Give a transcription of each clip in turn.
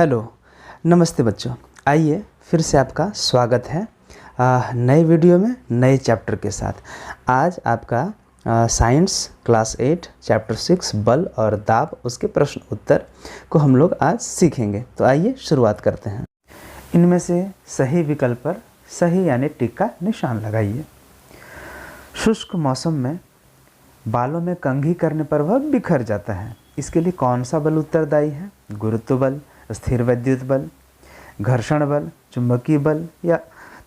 Hello, नमस्ते बच्चों। आइए फिर से आपका स्वागत है नए वीडियो में नए चैप्टर के साथ। आज आपका साइंस क्लास 8 चैप्टर 6 बल और दाब उसके प्रश्न उत्तर को हम लोग आज सीखेंगे। तो आइए शुरुआत करते हैं। इनमें से सही विकल्प पर सही यानी टिक का निशान लगाइए। शुष्क मौसम में बालों में कंघी करने पर वह बिखर जाता है। इसके लिए कौन सा बल उत्तरदायी है? गुरुत्व बल, स्थिर विद्युत बल, घर्षण बल, चुंबकीय बल या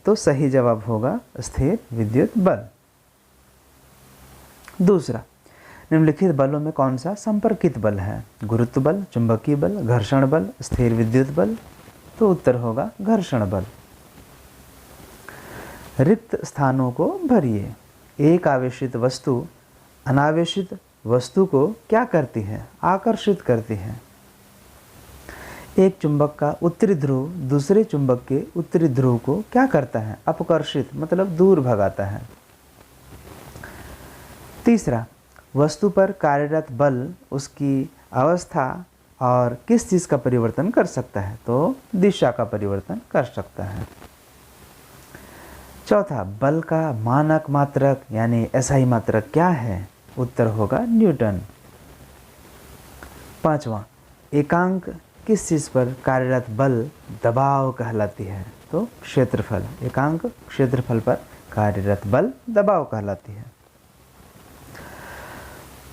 तो सही जवाब होगा स्थिर विद्युत बल। दूसरा, निम्नलिखित बलों में कौन सा संपर्कित बल है? गुरुत्व बल, चुंबकीय बल, घर्षण बल, स्थिर विद्युत बल। तो उत्तर होगा घर्षण बल। रिक्त स्थानों को भरिए। एक आवेशित वस्तु अनावेशित वस्तु को क्या करती है? आकर्षित करती है। एक चुंबक का उत्तरी ध्रुव दूसरे चुंबक के उत्तरी ध्रुव को क्या करता है? अपकर्षित मतलब दूर भगाता है। तीसरा, वस्तु पर कार्यरत बल उसकी अवस्था और किस चीज़ का परिवर्तन कर सकता है? तो दिशा का परिवर्तन कर सकता है। चौथा, बल का मानक मात्रक यानी एसआई मात्रक क्या है? उत्तर होगा न्यूटन। पांचवा, एकांक किस चीज़ पर कार्यरत बल दबाव कहलाती है? तो क्षेत्रफल। एकांक क्षेत्रफल पर कार्यरत बल दबाव कहलाती है।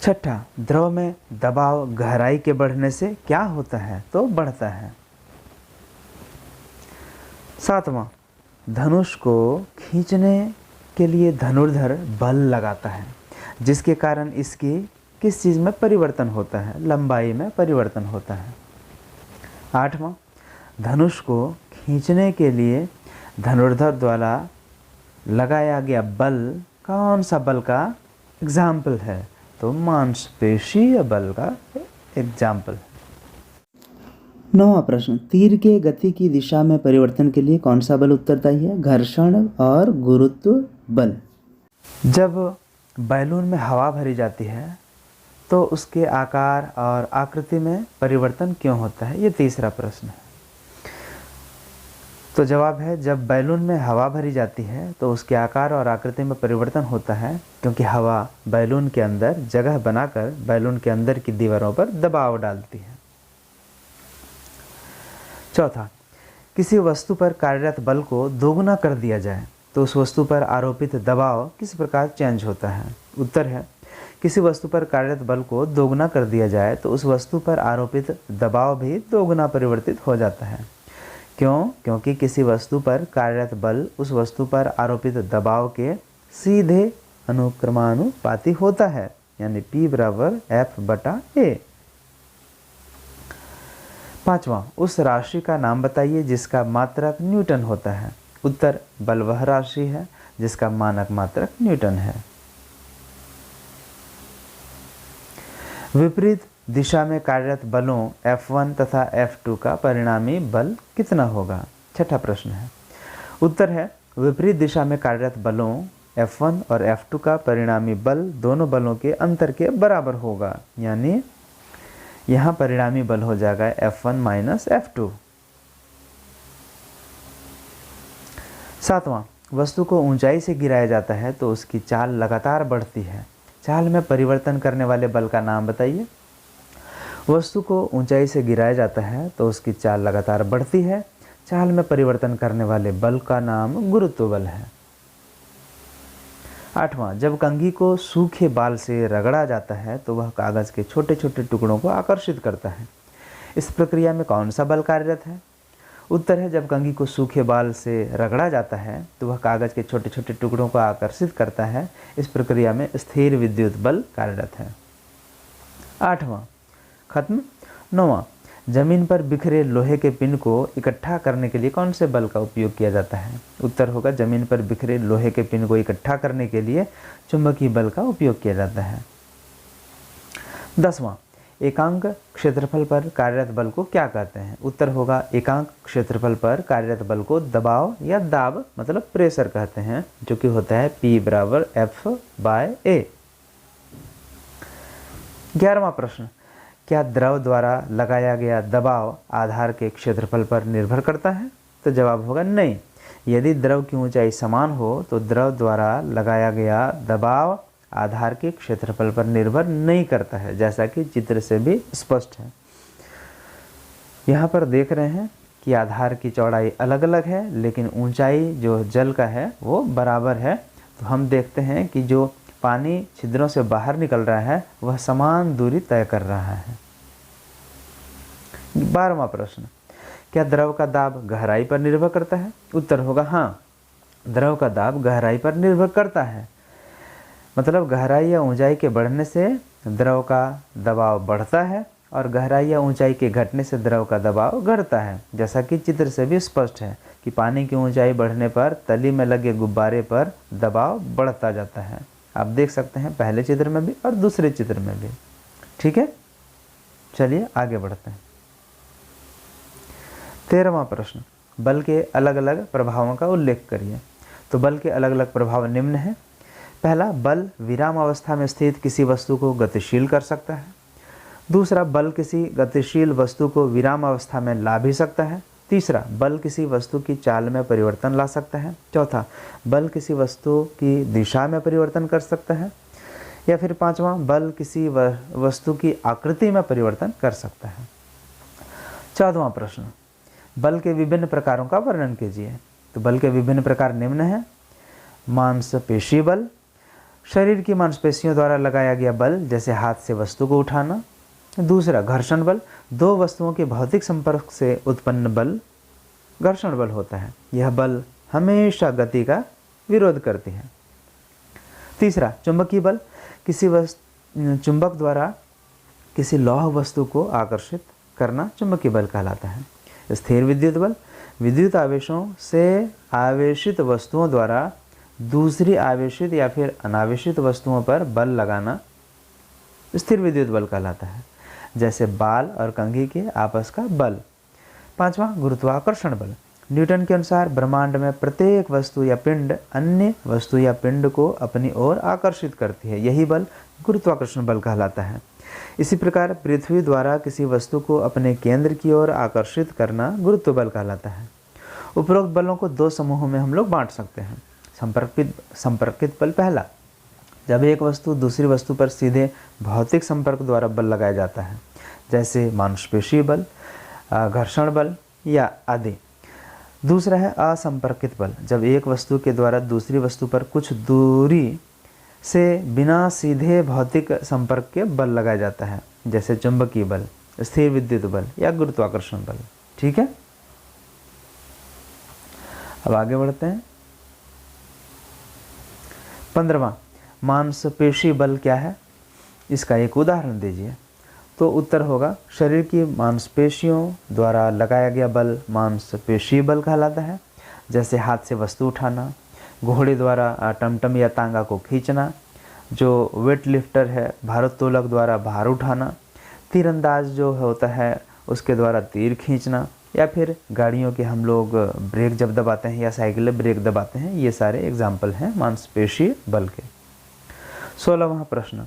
छठा, द्रव में दबाव गहराई के बढ़ने से क्या होता है? तो बढ़ता है। सातवां, धनुष को खींचने के लिए धनुर्धर बल लगाता है जिसके कारण इसकी किस चीज़ में परिवर्तन होता है? लंबाई में परिवर्तन होता है। आठवां, धनुष को खींचने के लिए धनुर्धर द्वारा लगाया गया बल कौन सा बल का एग्जाम्पल है? तो मांसपेशीय बल का एग्जाम्पल। नौवां प्रश्न, तीर के गति की दिशा में परिवर्तन के लिए कौन सा बल उत्तरदायी है? घर्षण और गुरुत्व बल। जब बैलून में हवा भरी जाती है तो उसके आकार और आकृति में परिवर्तन क्यों होता है? ये तीसरा प्रश्न है। तो जवाब है, जब बैलून में हवा भरी जाती है तो उसके आकार और आकृति में परिवर्तन होता है क्योंकि हवा बैलून के अंदर जगह बनाकर बैलून के अंदर की दीवारों पर दबाव डालती है। चौथा, किसी वस्तु पर कार्यरत बल को दोगुना कर दिया जाए तो उस वस्तु पर आरोपित दबाव किस प्रकार चेंज होता है? उत्तर है, किसी वस्तु पर कार्यरत बल को दोगुना कर दिया जाए तो उस वस्तु पर आरोपित दबाव भी दोगुना परिवर्तित हो जाता है। क्यों? क्योंकि किसी वस्तु पर कार्यरत बल उस वस्तु पर आरोपित दबाव के सीधे अनुक्रमानुपाती होता है यानी P बराबर F/A। पांचवा, उस राशि का नाम बताइए जिसका मात्रक न्यूटन होता है। उत्तर, बल वह राशि है जिसका मानक मात्रक न्यूटन है। विपरीत दिशा में कार्यरत बलों F1 तथा F2 का परिणामी बल कितना होगा? छठा प्रश्न है। उत्तर है, विपरीत दिशा में कार्यरत बलों F1 और F2 का परिणामी बल दोनों बलों के अंतर के बराबर होगा यानी यहाँ परिणामी बल हो जाएगा F1 माइनस F2। सातवां, वस्तु को ऊंचाई से गिराया जाता है तो उसकी चाल लगातार बढ़ती है। चाल में परिवर्तन करने वाले बल का नाम बताइए। वस्तु को ऊंचाई से गिराया जाता है तो उसकी चाल लगातार बढ़ती है। चाल में परिवर्तन करने वाले बल का नाम गुरुत्व बल है। आठवां, जब कंघी को सूखे बाल से रगड़ा जाता है तो वह कागज के छोटे छोटे टुकड़ों को आकर्षित करता है। इस प्रक्रिया में कौन सा बल कार्यरत है? उत्तर है, जब कंघी को सूखे बाल से रगड़ा जाता है तो वह कागज के छोटे छोटे टुकड़ों को आकर्षित करता है। इस प्रक्रिया में स्थिर विद्युत बल कार्यरत है। आठवां खत्म। नौवां, जमीन पर बिखरे लोहे के पिन को इकट्ठा करने के लिए कौन से बल का उपयोग किया जाता है? उत्तर होगा, जमीन पर बिखरे लोहे के पिन को इकट्ठा करने के लिए चुंबकीय बल का उपयोग किया जाता है। 10वां, एकांक क्षेत्रफल पर कार्यरत बल को क्या कहते हैं? उत्तर होगा, एकांक क्षेत्रफल पर कार्यरत बल को दबाव या दाब मतलब प्रेशर कहते हैं जो कि होता है P बराबर F/A। 11वां प्रश्न, क्या द्रव द्वारा लगाया गया दबाव आधार के क्षेत्रफल पर निर्भर करता है? तो जवाब होगा नहीं। यदि द्रव की ऊंचाई समान हो तो द्रव द्वारा लगाया गया दबाव आधार के क्षेत्रफल पर निर्भर नहीं करता है, जैसा कि चित्र से भी स्पष्ट है। यहाँ पर देख रहे हैं कि आधार की चौड़ाई अलग अलग है, लेकिन ऊंचाई जो जल का है वो बराबर है। तो हम देखते हैं कि जो पानी छिद्रों से बाहर निकल रहा है वह समान दूरी तय कर रहा है। 12वां प्रश्न, क्या द्रव का दाब गहराई पर निर्भर करता है? उत्तर होगा हाँ, द्रव का दाब गहराई पर निर्भर करता है। मतलब गहराई या ऊंचाई के बढ़ने से द्रव का दबाव बढ़ता है और गहराई या ऊंचाई के घटने से द्रव का दबाव घटता है, जैसा कि चित्र से भी स्पष्ट है कि पानी की ऊंचाई बढ़ने पर तली में लगे गुब्बारे पर दबाव बढ़ता जाता है। आप देख सकते हैं पहले चित्र में भी और दूसरे चित्र में भी। ठीक है, चलिए आगे बढ़ते हैं। 13वां प्रश्न, बल के अलग अलग प्रभावों का उल्लेख करिए। तो बल के अलग अलग प्रभाव निम्न हैं। पहला, बल विराम अवस्था में स्थित किसी वस्तु को गतिशील कर सकता है। दूसरा, बल किसी गतिशील वस्तु को विराम अवस्था में ला भी सकता है। तीसरा, बल किसी वस्तु की चाल में परिवर्तन ला सकता है। चौथा, बल किसी वस्तु की दिशा में परिवर्तन कर सकता है। या फिर पांचवा, बल किसी वस्तु की आकृति में परिवर्तन कर सकता है। 14वां प्रश्न, बल के विभिन्न प्रकारों का वर्णन कीजिए। तो बल के विभिन्न प्रकार निम्न हैं। मांसपेशी बल, शरीर की मांसपेशियों द्वारा लगाया गया बल, जैसे हाथ से वस्तु को उठाना। दूसरा, घर्षण बल, दो वस्तुओं के भौतिक संपर्क से उत्पन्न बल घर्षण बल होता है। यह बल हमेशा गति का विरोध करती है। तीसरा, चुंबकीय बल, किसी चुंबक द्वारा किसी लौह वस्तु को आकर्षित करना चुंबकीय बल कहलाता है। स्थिर विद्युत बल, विद्युत आवेशों से आवेशित वस्तुओं द्वारा दूसरी आवेशित या फिर अनावेशित वस्तुओं पर बल लगाना स्थिर विद्युत बल कहलाता है, जैसे बाल और कंघी के आपस का बल। पांचवा, गुरुत्वाकर्षण बल, न्यूटन के अनुसार ब्रह्मांड में प्रत्येक वस्तु या पिंड अन्य वस्तु या पिंड को अपनी ओर आकर्षित करती है। यही बल गुरुत्वाकर्षण बल कहलाता है। इसी प्रकार पृथ्वी द्वारा किसी वस्तु को अपने केंद्र की ओर आकर्षित करना गुरुत्व बल कहलाता है। उपरोक्त बलों को दो समूहों में हम लोग बांट सकते हैं। संपर्कित बल, पहला, जब एक वस्तु दूसरी वस्तु पर सीधे भौतिक संपर्क द्वारा बल लगाया जाता है, जैसे मांसपेशी बल, घर्षण बल या आदि। दूसरा है असंपर्कित बल, जब एक वस्तु के द्वारा दूसरी वस्तु पर कुछ दूरी से बिना सीधे भौतिक संपर्क के बल लगाया जाता है, जैसे चुंबकीय बल, स्थिर विद्युत बल या गुरुत्वाकर्षण बल। ठीक है, अब आगे बढ़ते हैं। 15वां, मांसपेशी बल क्या है? इसका एक उदाहरण दीजिए। तो उत्तर होगा, शरीर की मांसपेशियों द्वारा लगाया गया बल मांसपेशी बल कहलाता है, जैसे हाथ से वस्तु उठाना, घोड़े द्वारा टमटम या तांगा को खींचना, जो वेट लिफ्टर है भारोत्तोलक द्वारा भार उठाना, तीरंदाज जो होता है उसके द्वारा तीर खींचना, या फिर गाड़ियों के हम लोग ब्रेक जब दबाते हैं या साइकिल ब्रेक दबाते हैं। ये सारे एग्जाम्पल हैं मांसपेशी बल के। 16वां प्रश्न,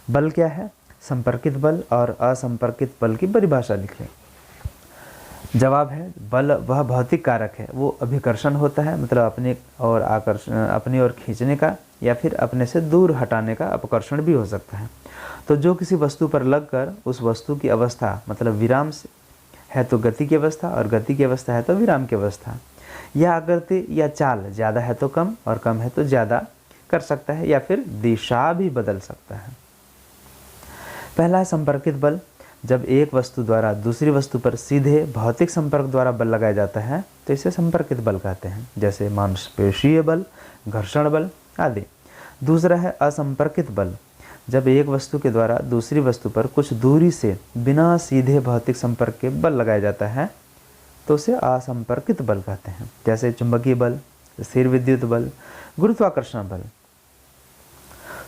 बल क्या है? संपर्कित बल और असंपर्कित बल की परिभाषा लिखें। जवाब है, बल वह भौतिक कारक है, वो अभिकर्षण होता है, मतलब अपनी ओर खींचने का या फिर अपने से दूर हटाने का अपकर्षण भी हो सकता है। तो जो किसी वस्तु पर लगकर उस वस्तु की अवस्था, मतलब विराम से है तो गति की अवस्था और गति की अवस्था है तो विराम की अवस्था, या आकृति या चाल ज़्यादा है तो कम और कम है तो ज़्यादा कर सकता है, या फिर दिशा भी बदल सकता है। पहला है संपर्कित बल, जब एक वस्तु द्वारा दूसरी वस्तु पर सीधे भौतिक संपर्क द्वारा बल लगाया जाता है तो इसे संपर्कित बल कहते हैं, जैसे मांसपेशीय बल, घर्षण बल आदि। दूसरा है असंपर्कित बल, जब एक वस्तु के द्वारा दूसरी वस्तु पर कुछ दूरी से बिना सीधे भौतिक संपर्क के बल लगाया जाता है तो उसे असंपर्कित बल कहते हैं, जैसे चुंबकीय बल, स्थिर विद्युत बल, गुरुत्वाकर्षण बल।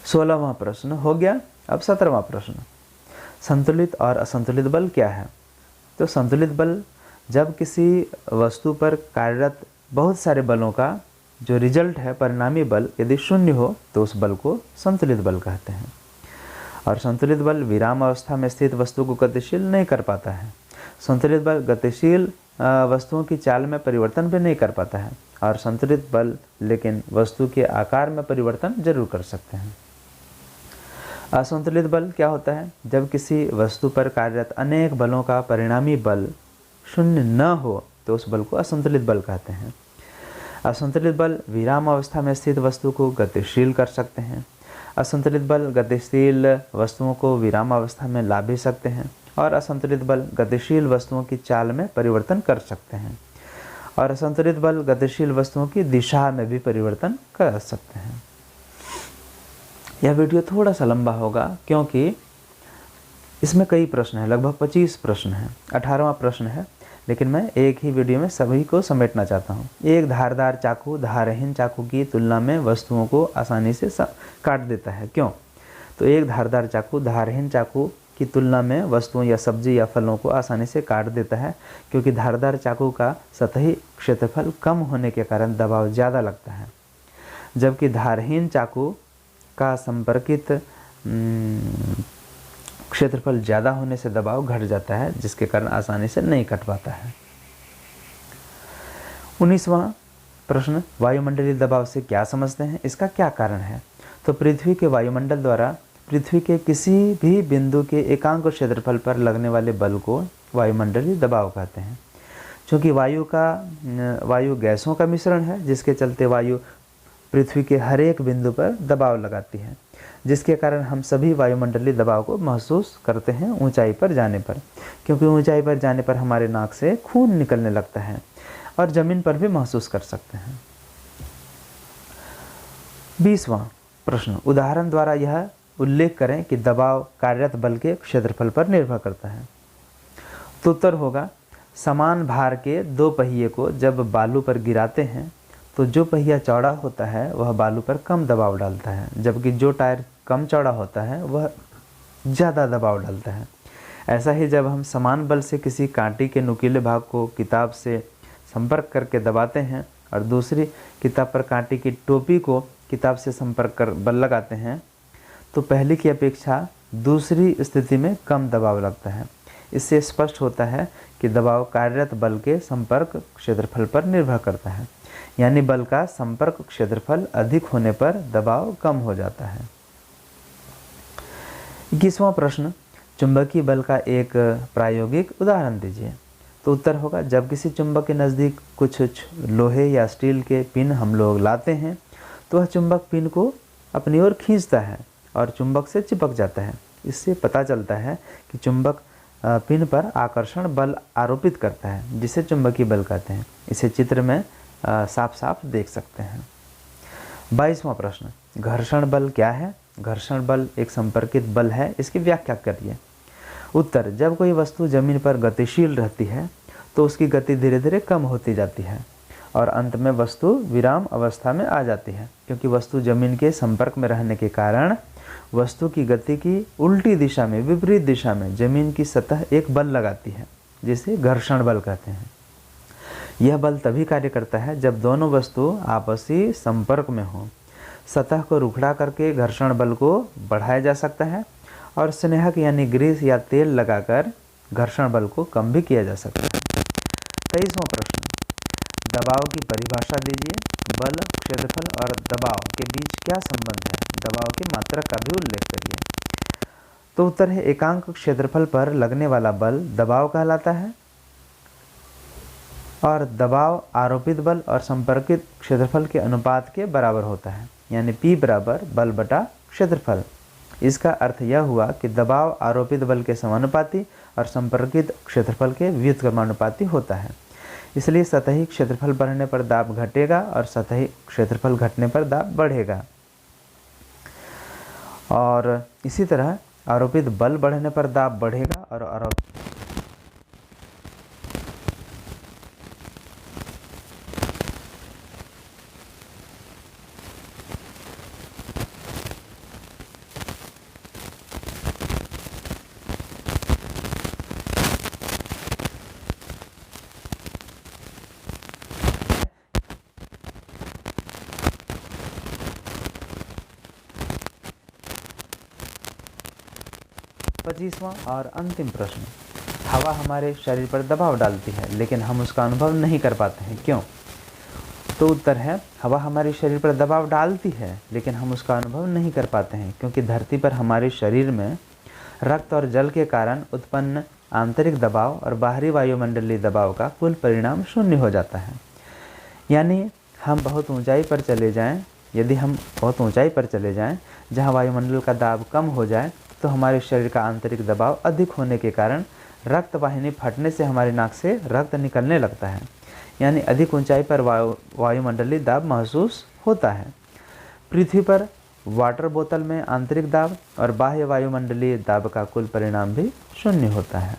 16वां प्रश्न हो गया। अब 17वां प्रश्न, संतुलित और असंतुलित बल क्या है? तो संतुलित बल, जब किसी वस्तु पर कार्यरत बहुत सारे बलों का जो रिजल्ट है, परिणामी बल, यदि शून्य हो तो उस बल को संतुलित बल कहते हैं। और संतुलित बल विराम अवस्था में स्थित वस्तु को गतिशील नहीं कर पाता है। संतुलित बल गतिशील वस्तुओं की चाल में परिवर्तन भी नहीं कर पाता है, और संतुलित बल लेकिन वस्तु के आकार में परिवर्तन जरूर कर सकते हैं। असंतुलित बल क्या होता है? जब किसी वस्तु पर कार्यरत अनेक बलों का परिणामी बल शून्य न हो तो उस बल को असंतुलित बल कहते हैं। असंतुलित बल विराम अवस्था में स्थित वस्तु को गतिशील कर सकते हैं। असंतुलित बल गतिशील वस्तुओं को विराम अवस्था में ला भी सकते हैं, और असंतुलित बल गतिशील वस्तुओं की चाल में परिवर्तन कर सकते हैं, और असंतुलित बल गतिशील वस्तुओं की दिशा में भी परिवर्तन कर सकते हैं। यह वीडियो थोड़ा सा लंबा होगा क्योंकि इसमें कई प्रश्न हैं, लगभग 25 प्रश्न हैं, 18वां प्रश्न है, लेकिन मैं एक ही वीडियो में सभी को समेटना चाहता हूँ। एक धारदार चाकू धारहीन चाकू की तुलना में वस्तुओं को आसानी से काट देता है, क्यों? तो एक धारदार चाकू धारहीन चाकू की तुलना में वस्तुओं या सब्जी या फलों को आसानी से काट देता है, क्योंकि धारदार चाकू का सतही क्षेत्रफल कम होने के कारण दबाव ज़्यादा लगता है, जबकि धारहीन चाकू का संपर्कित क्षेत्रफल ज़्यादा होने से दबाव घट जाता है, जिसके कारण आसानी से नहीं कट पाता है। 19वां प्रश्न, वायुमंडलीय दबाव से क्या समझते हैं, इसका क्या कारण है? तो पृथ्वी के वायुमंडल द्वारा पृथ्वी के किसी भी बिंदु के एकांक क्षेत्रफल पर लगने वाले बल को वायुमंडलीय दबाव कहते हैं। चूँकि वायु गैसों का मिश्रण है, जिसके चलते वायु पृथ्वी के हर एक बिंदु पर दबाव लगाती है, जिसके कारण हम सभी वायुमंडलीय दबाव को महसूस करते हैं ऊंचाई पर जाने पर, क्योंकि ऊंचाई पर जाने पर हमारे नाक से खून निकलने लगता है, और ज़मीन पर भी महसूस कर सकते हैं। 20वां प्रश्न, उदाहरण द्वारा यह उल्लेख करें कि दबाव कार्यरत बल के क्षेत्रफल पर निर्भर करता है। तो उत्तर होगा, समान भार के दो पहिए को जब बालू पर गिराते हैं तो जो पहिया चौड़ा होता है वह बालू पर कम दबाव डालता है, जबकि जो टायर कम चौड़ा होता है वह ज़्यादा दबाव डालता है। ऐसा ही जब हम समान बल से किसी कांटे के नुकीले भाग को किताब से संपर्क करके दबाते हैं और दूसरी किताब पर कांटे की टोपी को किताब से संपर्क कर बल लगाते हैं, तो पहले की अपेक्षा दूसरी स्थिति में कम दबाव लगता है। इससे स्पष्ट होता है कि दबाव कार्यरत बल के संपर्क क्षेत्रफल पर निर्भर करता है, यानी बल का संपर्क क्षेत्रफल अधिक होने पर दबाव कम हो जाता है। 21वां प्रश्न, चुंबकीय बल का एक प्रायोगिक उदाहरण दीजिए। तो उत्तर होगा, जब किसी चुंबक के नज़दीक कुछ लोहे या स्टील के पिन हम लोग लाते हैं तो वह चुंबक पिन को अपनी ओर खींचता है और चुंबक से चिपक जाता है। इससे पता चलता है कि चुंबक पिन पर आकर्षण बल आरोपित करता है, जिसे चुंबकीय बल कहते हैं। इसे चित्र में साफ साफ देख सकते हैं। 22वां प्रश्न, घर्षण बल क्या है? घर्षण बल एक संपर्कित बल है, इसकी व्याख्या करिए। उत्तर, जब कोई वस्तु जमीन पर गतिशील रहती है तो उसकी गति धीरे धीरे कम होती जाती है और अंत में वस्तु विराम अवस्था में आ जाती है, क्योंकि वस्तु जमीन के संपर्क में रहने के कारण वस्तु की गति की उल्टी दिशा में, विपरीत दिशा में जमीन की सतह एक बल लगाती है, जिसे घर्षण बल कहते हैं। यह बल तभी कार्य करता है जब दोनों वस्तु आपसी संपर्क में हो। सतह को रुखड़ा करके घर्षण बल को बढ़ाया जा सकता है और स्नेहक यानी ग्रीस या तेल लगाकर घर्षण बल को कम भी किया जा सकता है। 23वां प्रश्न, दबाव की परिभाषा दीजिए। बल, क्षेत्रफल और दबाव के बीच क्या संबंध है? दबाव की मात्रा का भी उल्लेख करिए। तो उत्तर है, एकांक क्षेत्रफल पर लगने वाला बल दबाव कहलाता है और दबाव आरोपित बल और संपर्कित क्षेत्रफल के अनुपात के बराबर होता है, यानी P बराबर बल बटा क्षेत्रफल। इसका अर्थ यह हुआ कि दबाव आरोपित बल के समानुपाती और संपर्कित क्षेत्रफल के व्युत्क्रमानुपाती होता है। इसलिए सतही क्षेत्रफल बढ़ने पर दाब घटेगा और सतही क्षेत्रफल घटने पर दाब बढ़ेगा, और इसी तरह आरोपित बल बढ़ने पर दाब बढ़ेगा और 25वां और अंतिम प्रश्न, हवा हमारे शरीर पर दबाव डालती है लेकिन हम उसका अनुभव नहीं कर पाते हैं, क्यों? तो उत्तर है, हवा हमारे शरीर पर दबाव डालती है लेकिन हम उसका अनुभव नहीं कर पाते हैं क्योंकि धरती पर हमारे शरीर में रक्त और जल के कारण उत्पन्न आंतरिक दबाव और बाहरी वायुमंडलीय दबाव का कुल परिणाम शून्य हो जाता है। यानी हम बहुत ऊंचाई पर चले जाएं, यदि हम बहुत ऊंचाई पर चले जाएं जहां वायुमंडल का दाब कम हो जाए तो हमारे शरीर का आंतरिक दबाव अधिक होने के कारण रक्त वाहिनी फटने से हमारी नाक से रक्त निकलने लगता है। यानी अधिक ऊंचाई पर वायुमंडलीय दाब महसूस होता है। पृथ्वी पर वाटर बोतल में आंतरिक दाब और बाह्य वायुमंडलीय दाब का कुल परिणाम भी शून्य होता है।